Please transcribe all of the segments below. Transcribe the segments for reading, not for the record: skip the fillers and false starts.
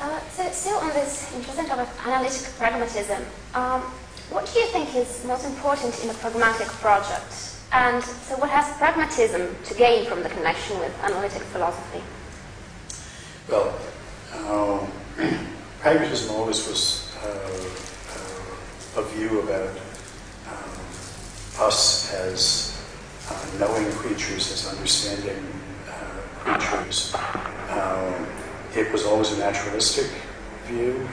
So still on this interesting topic of analytic pragmatism, what do you think is most important in a pragmatic project? And so what has pragmatism to gain from the connection with analytic philosophy? Well, pragmatism always was a view about us as knowing creatures, as understanding creatures. It was always a naturalistic view.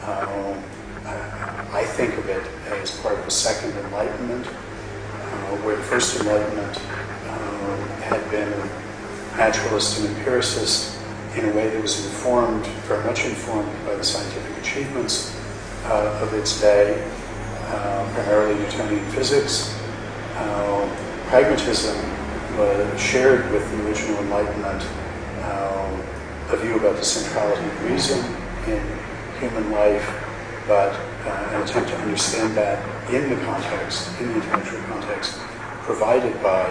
I think of it as part of the Second Enlightenment, where the First Enlightenment had been a naturalist and empiricist in a way that was informed, very much informed by the scientific achievements of its day, primarily Newtonian physics. Pragmatism was shared with the original Enlightenment a view about the centrality of reason in human life, but an attempt to understand that in the context, in the intellectual context, provided by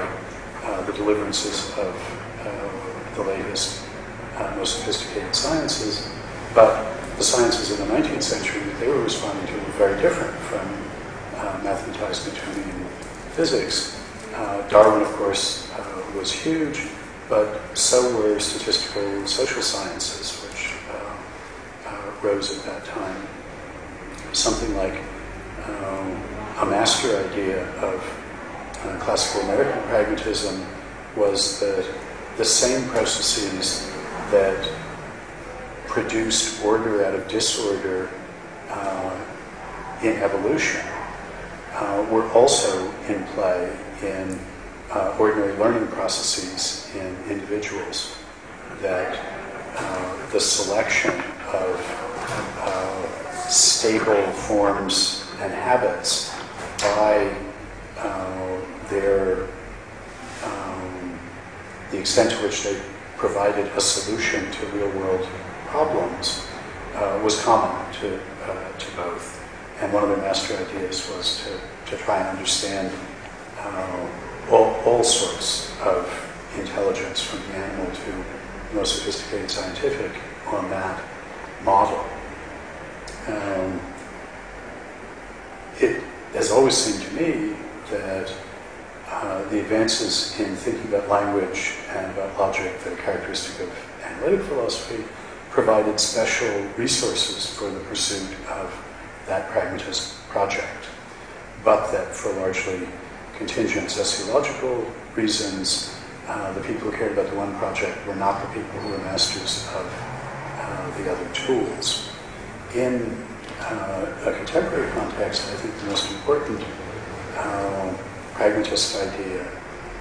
the deliverances of the latest, most sophisticated sciences. But the sciences of the 19th century that they were responding to were very different from mathematized Newtonian physics. Darwin, of course, was huge, but so were statistical and social sciences, which rose at that time. Something like a master idea of classical American pragmatism was that the same processes that produced order out of disorder in evolution were also in play in ordinary learning processes in individuals, that the selection of stable forms and habits by the extent to which they provided a solution to real-world problems was common to both. And one of their master ideas was to try and understand all sorts of intelligence, from the animal to the most sophisticated scientific, on that model. It has always seemed to me that the advances in thinking about language and about logic that are characteristic of analytic philosophy provided special resources for the pursuit of that pragmatist project, but that for largely contingent sociological reasons, the people who cared about the one project were not the people who were masters of the other tools. In a contemporary context, I think the most important pragmatist idea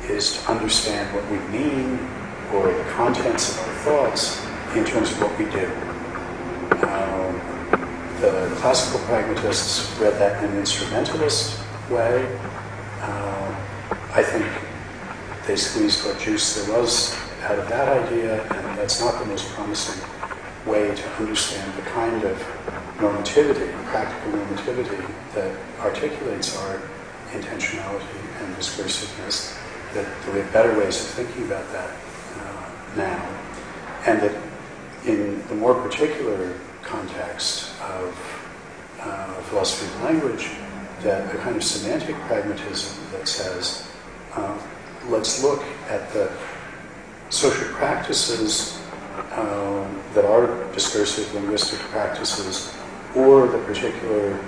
is to understand what we mean, or the contents of our thoughts, in terms of what we do. The classical pragmatists read that in an instrumentalist way. I think they squeezed what juice there was out of that idea, and that's not the most promising way to understand the kind of normativity, practical normativity, that articulates our intentionality and discursiveness, that we have better ways of thinking about that now. And that in the more particular context of philosophy of language, that a kind of semantic pragmatism that says, let's look at the social practices that are discursive linguistic practices, or the particular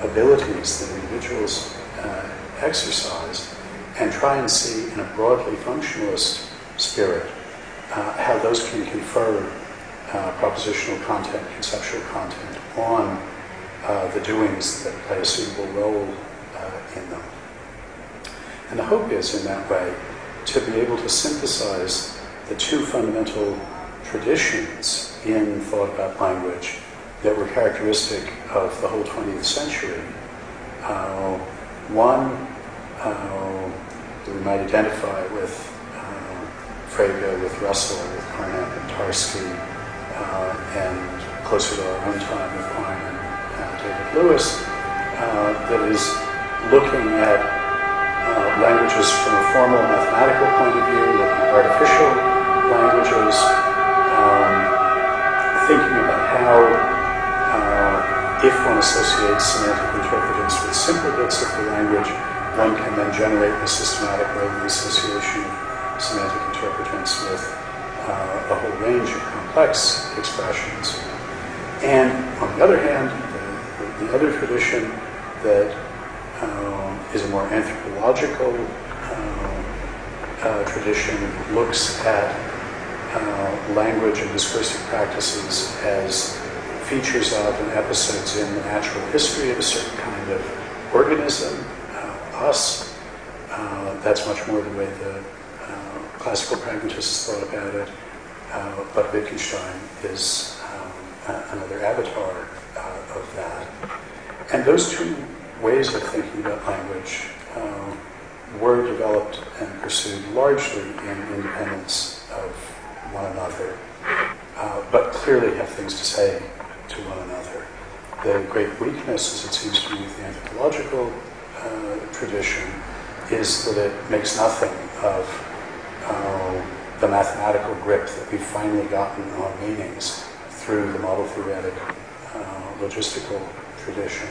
abilities that individuals exercise, and try and see in a broadly functionalist spirit how those can confer propositional content, conceptual content on the doings that play a suitable role in them. And the hope is, in that way, to be able to synthesize the two fundamental traditions in thought about language that were characteristic of the whole 20th century. One that we might identify with Frege, with Russell, with Carnap and Tarski, and closer to our own time with Quine and David Lewis, that is looking at languages from a formal mathematical point of view, looking at artificial languages, thinking about how, if one associates semantic interpretance with simple bits of the language, one can then generate a systematic way of the association of semantic interpretance with a whole range of complex expressions. And on the other hand, the other tradition that is a more anthropological tradition looks at language and discursive practices as features of and episodes in the natural history of a certain kind of organism, us. That's much more the way the classical pragmatists thought about it, but Wittgenstein is another avatar of that. And those two ways of thinking about language were developed and pursued largely in independence of one another, but clearly have things to say to one another. The great weakness, as it seems to me, of the anthropological tradition is that it makes nothing of the mathematical grip that we've finally gotten on meanings through the model theoretic logistical tradition.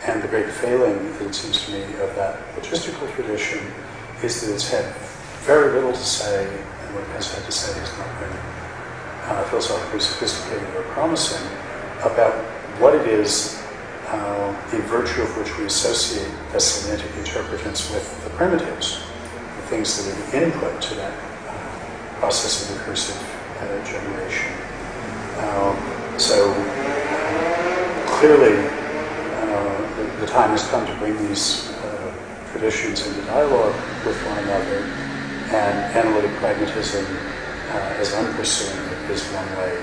And the great failing, it seems to me, of that logistical tradition is that it's had very little to say, and what it has had to say has not been philosophically sophisticated or promising, about what it is in virtue of which we associate the semantic interpretance with the primitives, the things that are the input to that process of recursive generation. So clearly, the time has come to bring these traditions into dialogue with one another, and analytic pragmatism, as I'm pursuing it, is one way